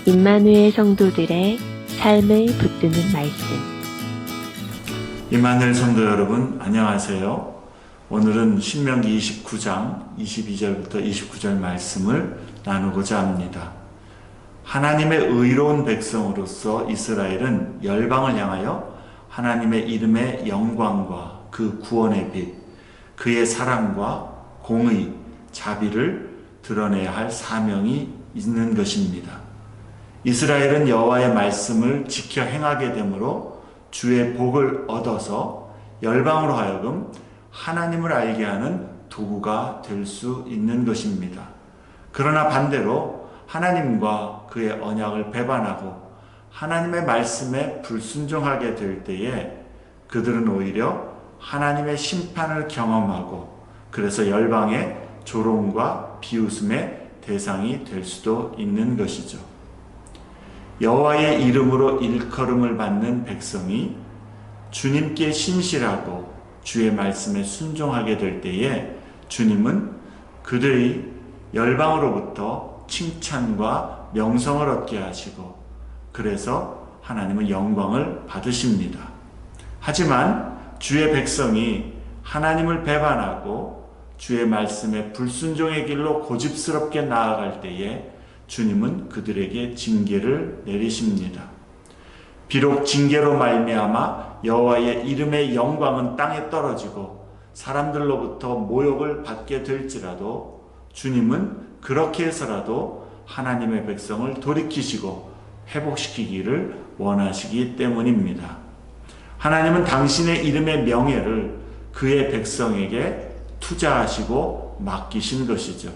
임마누엘 성도들의 삶을 붙드는 말씀. 임마누엘 성도 여러분, 안녕하세요. 오늘은 신명기 29장 22절부터 29절 말씀을 나누고자 합니다. 하나님의 의로운 백성으로서 이스라엘은 열방을 향하여 하나님의 이름의 영광과 그 구원의 빛, 그의 사랑과 공의, 자비를 드러내야 할 사명이 있는 것입니다. 이스라엘은 여호와의 말씀을 지켜 행하게 되므로 주의 복을 얻어서 열방으로 하여금 하나님을 알게 하는 도구가 될 수 있는 것입니다. 그러나 반대로 하나님과 그의 언약을 배반하고 하나님의 말씀에 불순종하게 될 때에 그들은 오히려 하나님의 심판을 경험하고 그래서 열방의 조롱과 비웃음의 대상이 될 수도 있는 것이죠. 여호와의 이름으로 일컬음을 받는 백성이 주님께 신실하고 주의 말씀에 순종하게 될 때에 주님은 그들이 열방으로부터 칭찬과 명성을 얻게 하시고 그래서 하나님은 영광을 받으십니다. 하지만 주의 백성이 하나님을 배반하고 주의 말씀에 불순종의 길로 고집스럽게 나아갈 때에 주님은 그들에게 징계를 내리십니다. 비록 징계로 말미암아 여호와의 이름의 영광은 땅에 떨어지고 사람들로부터 모욕을 받게 될지라도 주님은 그렇게 해서라도 하나님의 백성을 돌이키시고 회복시키기를 원하시기 때문입니다. 하나님은 당신의 이름의 명예를 그의 백성에게 투자하시고 맡기신 것이죠.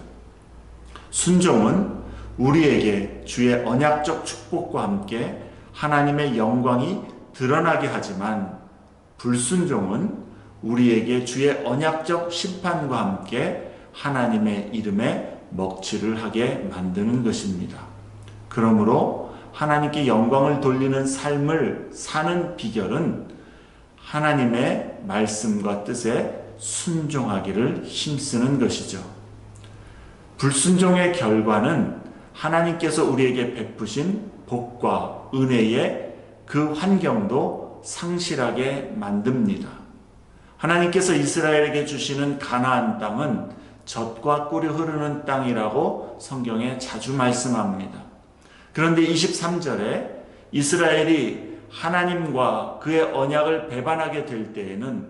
순종은 우리에게 주의 언약적 축복과 함께 하나님의 영광이 드러나게 하지만 불순종은 우리에게 주의 언약적 심판과 함께 하나님의 이름에 먹칠을 하게 만드는 것입니다. 그러므로 하나님께 영광을 돌리는 삶을 사는 비결은 하나님의 말씀과 뜻에 순종하기를 힘쓰는 것이죠. 불순종의 결과는 하나님께서 우리에게 베푸신 복과 은혜의 그 환경도 상실하게 만듭니다. 하나님께서 이스라엘에게 주시는 가나안 땅은 젖과 꿀이 흐르는 땅이라고 성경에 자주 말씀합니다. 그런데 23절에 이스라엘이 하나님과 그의 언약을 배반하게 될 때에는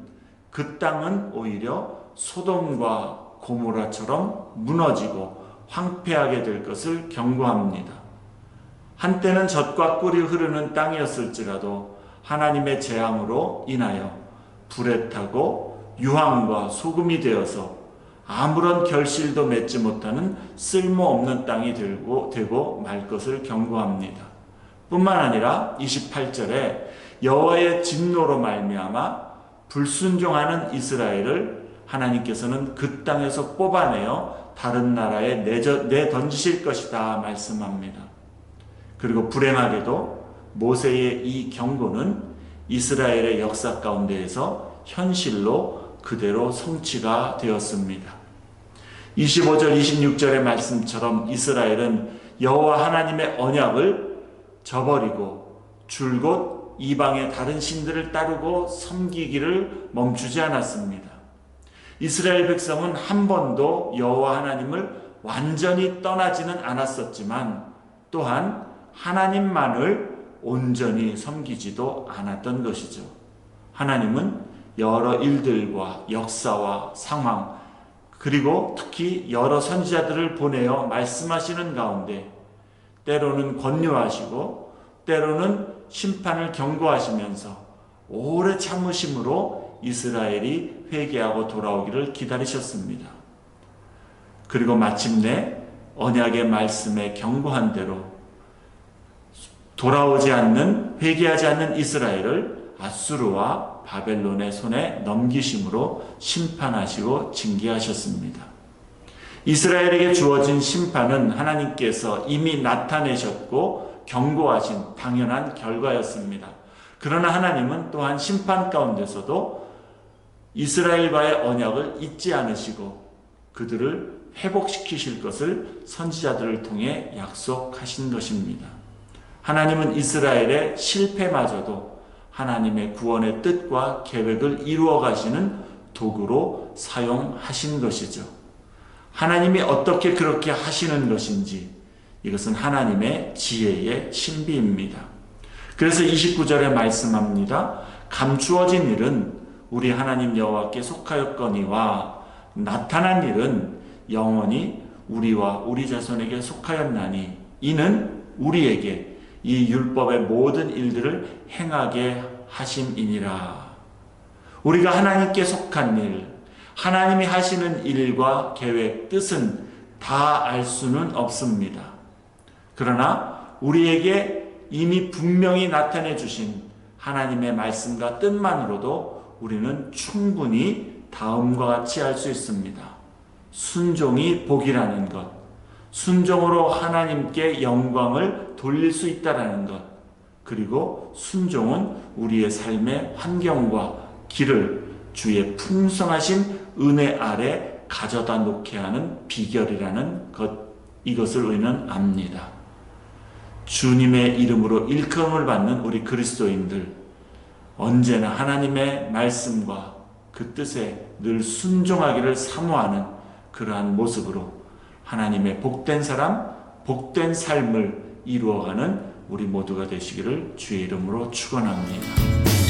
그 땅은 오히려 소돔과 고모라처럼 무너지고 황폐하게 될 것을 경고합니다. 한때는 젖과 꿀이 흐르는 땅이었을지라도 하나님의 재앙으로 인하여 불에 타고 유황과 소금이 되어서 아무런 결실도 맺지 못하는 쓸모없는 땅이 되고 말 것을 경고합니다. 뿐만 아니라 28절에 여호와의 진노로 말미암아 불순종하는 이스라엘을 하나님께서는 그 땅에서 뽑아내어 다른 나라에 내던지실 것이다 말씀합니다. 그리고 불행하게도 모세의 이 경고는 이스라엘의 역사 가운데에서 현실로 그대로 성취가 되었습니다. 25절 26절의 말씀처럼 이스라엘은 여호와 하나님의 언약을 저버리고 줄곧 이방의 다른 신들을 따르고 섬기기를 멈추지 않았습니다. 이스라엘 백성은 한 번도 여호와 하나님을 완전히 떠나지는 않았었지만 또한 하나님만을 온전히 섬기지도 않았던 것이죠. 하나님은 여러 일들과 역사와 상황 그리고 특히 여러 선지자들을 보내어 말씀하시는 가운데 때로는 권유하시고 때로는 심판을 경고하시면서 오래 참으심으로 이스라엘이 회개하고 돌아오기를 기다리셨습니다. 그리고 마침내 언약의 말씀에 경고한 대로 돌아오지 않는 회개하지 않는 이스라엘을 아수르와 바벨론의 손에 넘기심으로 심판하시고 징계하셨습니다. 이스라엘에게 주어진 심판은 하나님께서 이미 나타내셨고 경고하신 당연한 결과였습니다. 그러나 하나님은 또한 심판 가운데서도 이스라엘과의 언약을 잊지 않으시고 그들을 회복시키실 것을 선지자들을 통해 약속하신 것입니다. 하나님은 이스라엘의 실패마저도 하나님의 구원의 뜻과 계획을 이루어 가시는 도구로 사용하신 것이죠. 하나님이 어떻게 그렇게 하시는 것인지 이것은 하나님의 지혜의 신비입니다. 그래서 29절에 말씀합니다. 감추어진 일은 우리 하나님 여호와께 속하였거니와 나타난 일은 영원히 우리와 우리 자손에게 속하였나니 이는 우리에게 이 율법의 모든 일들을 행하게 하심이니라. 우리가 하나님께 속한 일, 하나님이 하시는 일과 계획, 뜻은 다 알 수는 없습니다. 그러나 우리에게 이미 분명히 나타내 주신 하나님의 말씀과 뜻만으로도 우리는 충분히 다음과 같이 알 수 있습니다. 순종이 복이라는 것, 순종으로 하나님께 영광을 돌릴 수 있다라는 것, 그리고 순종은 우리의 삶의 환경과 길을 주의 풍성하신 은혜 아래 가져다 놓게 하는 비결이라는 것, 이것을 우리는 압니다. 주님의 이름으로 일컬음을 받는 우리 그리스도인들, 언제나 하나님의 말씀과 그 뜻에 늘 순종하기를 사모하는 그러한 모습으로 하나님의 복된 사람, 복된 삶을 이루어가는 우리 모두가 되시기를 주의 이름으로 축원합니다.